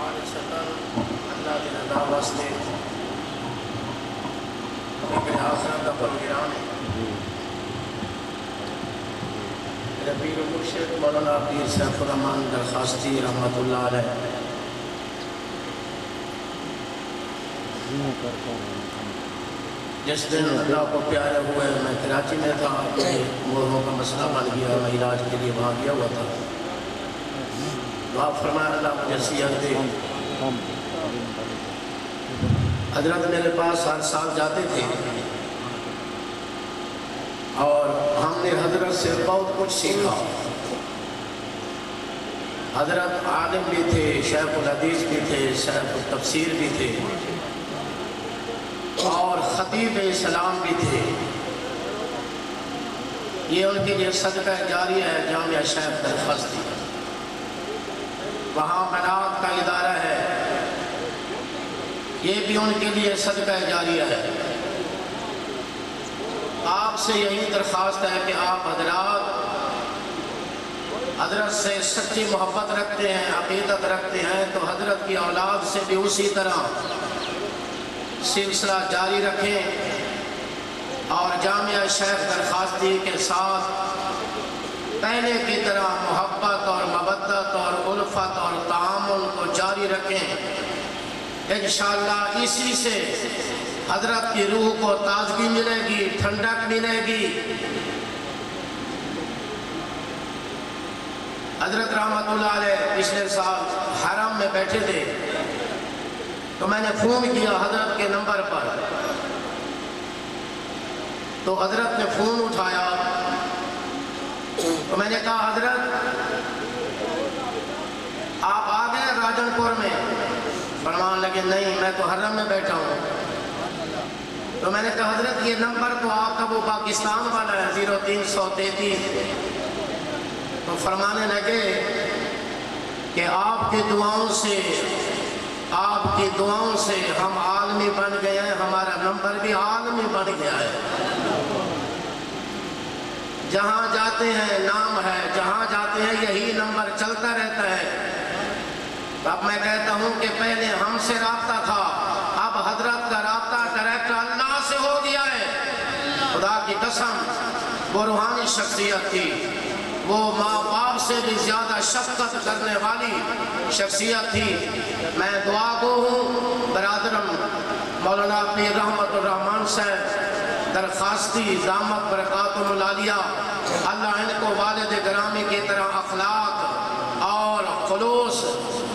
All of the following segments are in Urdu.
خالصتاً اللہ کی رضا واسطے ایک آخرت کا پروگرام ہے۔ میرا پیر و مرشد مولانا پیر سیف الرحمن درخواستی رحمۃ اللہ علیہ جس دن اللہ کو پیارے ہوئے میں کراچی میں تھا، موروں کا مسئلہ بن گیا، میں علاج کے لیے وہاں گیا ہوا تھا۔ دعا فرمایا اللہ مجھے صحت دے۔ حضرت میرے پاس ہر سال جاتے تھے اور ہم نے حضرت سے بہت کچھ سیکھا۔ حضرت عالم بھی تھے، شیخ الحدیث بھی تھے، شیخ التفسیر بھی تھے اور خطیب اسلام بھی تھے۔ یہ ان کے لیے صدقہ جاریہ ہے جامعہ شیخ درخواستی، وہاں بنات کا ادارہ ہے، یہ بھی ان کے لیے صدقہ جاریہ ہے۔ آپ سے یہی درخواست ہے کہ آپ حضرت سے سچی محبت رکھتے ہیں، عقیدت رکھتے ہیں، تو حضرت کی اولاد سے بھی اسی طرح سلسلہ جاری رکھیں اور جامعہ شیخ درخواستی کے ساتھ پہلے کی طرح محبت اور مودت اور الفت اور تعامل کو جاری رکھیں۔ انشاءاللہ اسی سے حضرت کی روح کو تازگی ملے گی، ٹھنڈک ملے گی۔ حضرت رحمت اللہ علیہ پچھلے سال حرم میں بیٹھے تھے تو میں نے فون کیا حضرت کے نمبر پر، تو حضرت نے فون اٹھایا تو میں نے کہا حضرت آپ آ گئے راجن پور میں؟ فرمان لگے نہیں میں تو حرم میں بیٹھا ہوں۔ تو میں نے کہا حضرت یہ نمبر تو آپ کا وہ پاکستان والا ہے 0333۔ تو فرمانے لگے کہ آپ کی دعاؤں سے ہم عالمی بن گئے ہیں، ہمارا نمبر بھی عالمی بن گیا ہے۔ جہاں جاتے ہیں نام ہے، جہاں جاتے ہیں یہی نمبر چلتا رہتا ہے۔ اب میں کہتا ہوں کہ پہلے ہم سے رابطہ تھا، اب حضرت کا رابطہ ڈائریکٹ اللہ سے ہو گیا ہے۔ خدا کی قسم وہ روحانی شخصیت تھی، وہ ماں باپ سے بھی زیادہ شفقت کرنے والی شخصیت تھی۔ میں دعا گو ہوں برادرم مولانا پیر رحمت الرحمن صاحب درخواستی دامت برکاتہم العالیہ، اللہ ان کو والد گرامی کی طرح اخلاق اور خلوص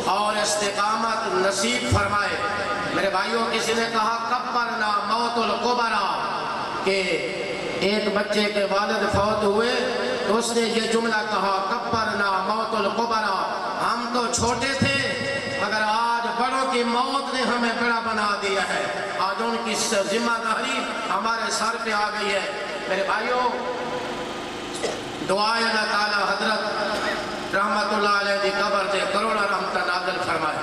اور استقامت نصیب فرمائے۔ میرے بھائیوں کسی نے کہا کبرنا موت القبرا، کہ ایک بچے کے والد فوت ہوئے تو اس نے یہ جملہ کہا کبرنا موت القبرا، ہم تو چھوٹے تھے مگر آج بڑوں کی موت نے ہمیں بڑا بنا دیا ہے، آج ان کی ذمہ داری ہمارے سر پہ آ گئی ہے۔ میرے بھائیوں دعائے اللہ تعالی حضرت رحمت اللہ علیہ دی قبر سے کروڑا رحمتہ نازل فرمائے۔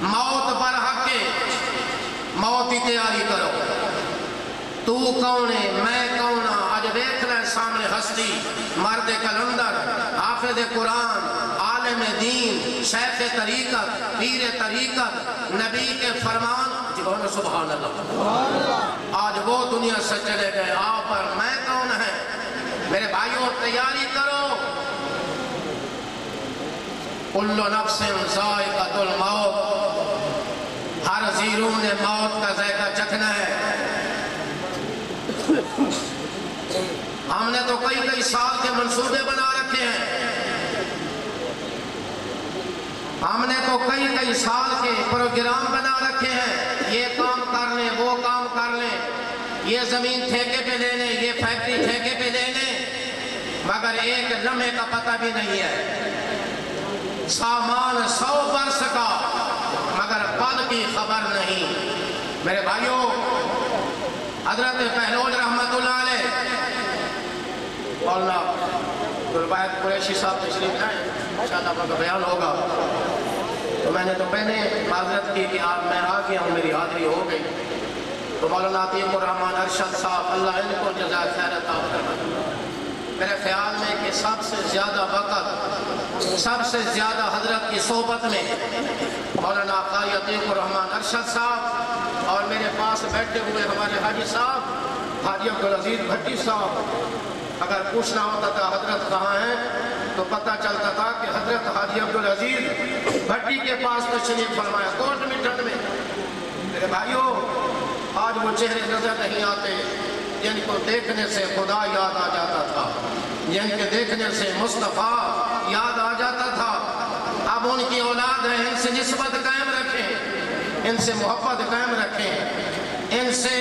موت پر حق کے موت کی تیاری کرو، تو کون ہے میں کون ہاں، آج دیکھ لیں سامنے ہستی، مرد کلندر، حافظ قرآن، عالم دین، شیخ طریقت، پیر طریقت، نبی کے فرمان، سبحان اللہ، آج وہ دنیا سے چلے گئے، آپ پر میں کون ہے؟ میرے بھائیوں تیاری کرو، کل نفس ذائقۃ الموت، ہر زیروں نے موت کا ذائقہ چکھنا ہے۔ ہم نے تو کئی سال کے منصوبے بنا رکھے ہیں، ہم نے تو کئی سال کے پروگرام بنا رکھے ہیں، یہ کام کر لیں وہ کام کر لیں، یہ زمین ٹھیکے پہ لے لیں، یہ فیکٹری ٹھیکے پہ لے لیں، مگر ایک لمحے کا پتہ بھی نہیں ہے۔ سامان 100 برس کا مگر پل کی خبر نہیں۔ میرے بھائیوں حضرت بہلول رحمت اللہ علیہ مولانا گلبید قریشی صاحب تشریف لائیں، انشاءاللہ آپ کا بیان ہوگا۔ تو میں نے تو پہلے معذرت کی کہ آپ میں آ گیا ہوں، میری حاضری ہو گئی۔ تو مولانا عتیق الرحمن ارشد صاحب اللہ ان کو جزائے خیر عطا فرمائے، میرے خیال میں کہ سب سے زیادہ وقت، سب سے زیادہ حضرت کی صحبت میں مولانا قاری عتیق الرحمن ارشد صاحب اور میرے پاس بیٹھے ہوئے ہمارے حاجی صاحب حاجی عبدالعزیز بھٹی صاحب، اگر پوچھنا ہوتا تھا حضرت کہاں ہیں تو پتہ چلتا تھا کہ حضرت حاجی عبدالعزیز بھٹی کے پاس تشریف فرمایا کوٹ میٹھن میں۔ میرے بھائیوں، آج وہ چہرے نظر نہیں آتے جن کو دیکھنے سے خدا یاد آ جاتا تھا، جن کے دیکھنے سے مصطفیٰ یاد آ جاتا تھا۔ اب ان کی اولاد ہے، ان سے نسبت قائم رکھیں، ان سے محبت قائم رکھیں، ان سے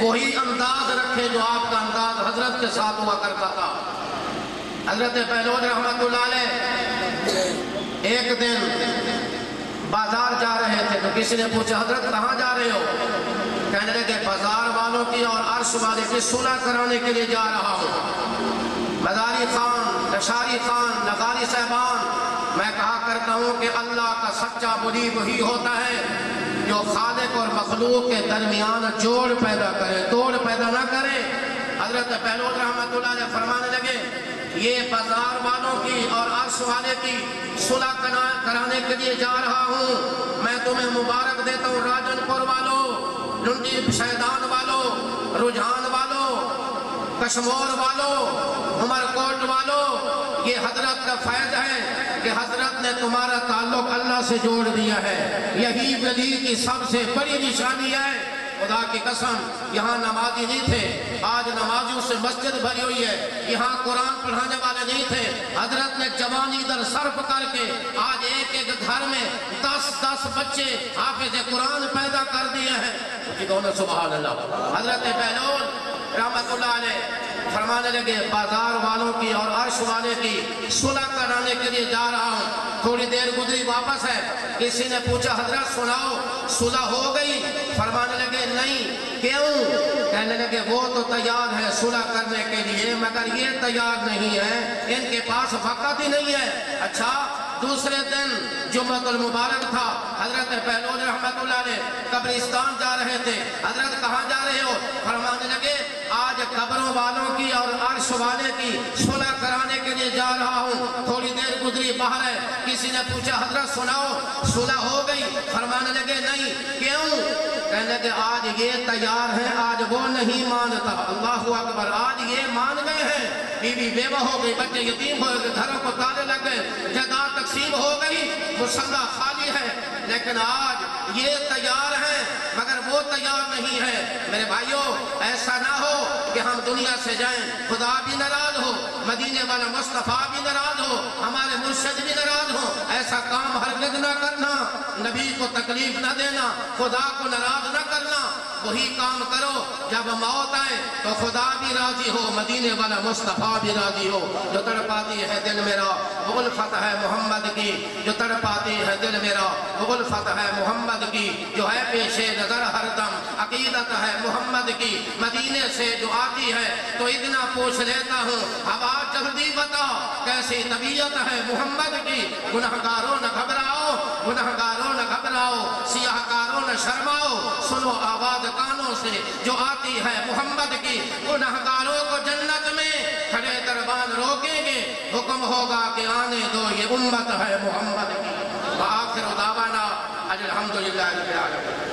وہی انداز رکھیں جو آپ کا انداز حضرت کے ساتھ ہوا کرتا تھا۔ حضرت بہلول رحمت اللہ علیہ ایک دن بازار جا رہے تھے تو کسی نے پوچھا حضرت کہاں جا رہے ہو؟ کہنے لگے بازار والوں کی اور عرش والے کی صلح کرانے کے لیے جا رہا ہوں۔ مداری خان، اشاری خان، نغاری صاحبان، میں کہا کرتا ہوں کہ اللہ کا سچا ولی وہی ہوتا ہے جو خالق اور مخلوق کے درمیان جوڑ پیدا کرے، توڑ پیدا نہ کرے۔ حضرت بہلول رحمت اللہ علیہ فرمانے لگے یہ بازار والوں کی اور عرش والے کی صلح کرانے کے لیے جا رہا ہوں۔ میں تمہیں مبارک دیتا ہوں راجن پور والوں، لنڈی شیدان والوں، رجحان والوں، کشمور والوں، عمر کوٹ والوں، یہ حضرت کا فیض ہے کہ حضرت نے تمہارا تعلق اللہ سے جوڑ دیا ہے۔ یہی ولی کی سب سے بڑی نشانی ہے۔ خدا کی قسم یہاں نمازی نہیں تھے، آج نمازیوں سے مسجد بھری ہوئی ہے۔ یہاں قرآن پڑھانے والے نہیں تھے، حضرت نے جوانی در صرف کر کے آج ایک ایک گھر میں 10 بچے حافظ قرآن پیدا کر دیے ہیں۔ سبحان اللہ۔ حضرت بہلول رحمت اللہ علیہ فرمانے لگے بازار والوں کی اور عرش والے کی صلح کرانے کے لیے جا رہا ہوں۔ تھوڑی دیر گزری واپس ہے، کسی نے پوچھا حضرت سناؤ صلح ہو گئی؟ فرمانے لگے نہیں۔ کیوں؟ کہنے لگے وہ تو تیار ہے صلح کرنے کے لیے مگر یہ تیار نہیں ہے، ان کے پاس وقت ہی نہیں ہے۔ اچھا، دوسرے دن جمعہ المبارک تھا، حضرت بہلول رحمت اللہ علیہ قبرستان جا رہے تھے۔ حضرت کہاں جا رہے ہو؟ فرمانے لگے آج قبروں والوں کی اور عرش والے کی صلح کرانے کے لیے جا رہا ہوں۔ تھوڑی دیر گزری باہر ہے، کسی نے پوچھا حضرت سناؤ صلح ہو گئی؟ فرمانے لگے نہیں۔ کیوں؟ کہنے لگے آج یہ تیار ہیں، آج وہ نہیں مانتا۔ اللہ اکبر، آج یہ مان گئے ہیں، بیوی بیوہ ہو گئی، بچے یتیم ہو گئے، گھروں کو تالے لگ گئے، جائیداد تقسیم ہو گئی، مصلح خالی ہے، لیکن آج یہ تیار ہیں مگر وہ تیار نہیں ہے۔ میرے بھائیوں، ایسا نہ ہو کہ ہم دنیا سے جائیں، خدا بھی ناراض ہو، مدینے والا مصطفیٰ بھی ناراض ہو، ہمارے مرشد بھی ناراض ہو۔ ایسا کام ہرگز نہ کرنا، نبی کو تکلیف نہ دینا، خدا کو ناراض نہ کرنا۔ وہی کام کرو جب موت آئے تو خدا بھی راضی ہو، مدینے والا مصطفیٰ بھی راضی ہو۔ جو تڑپاتی ہے دل میرا وہ الفت ہے محمد کی، جو تڑپاتی ہے دل میرا وہ الفت ہے محمد کی، جو ہے پیش نظر ہر دم عقیدت ہے محمد کی۔ مدینے سے جو آتی ہے تو اتنا پوچھ لیتا ہوں، اب آج جلدی بتا کیسی طبیعت ہے محمد کی۔ گنہگاروں نہ گھبراؤ، گنہگاروں نہ گھبراؤ، سیاہ کاروں نہ شرماؤ، سنو آواز کانوں سے جو آتی ہے محمد کی۔ گنہگاروں کو جنت میں کھڑے دربان روکیں گے، حکم ہوگا کہ آنے دو یہ امت ہے محمد کی۔ وآخر دعوانا الحمدللہ رب العالمین۔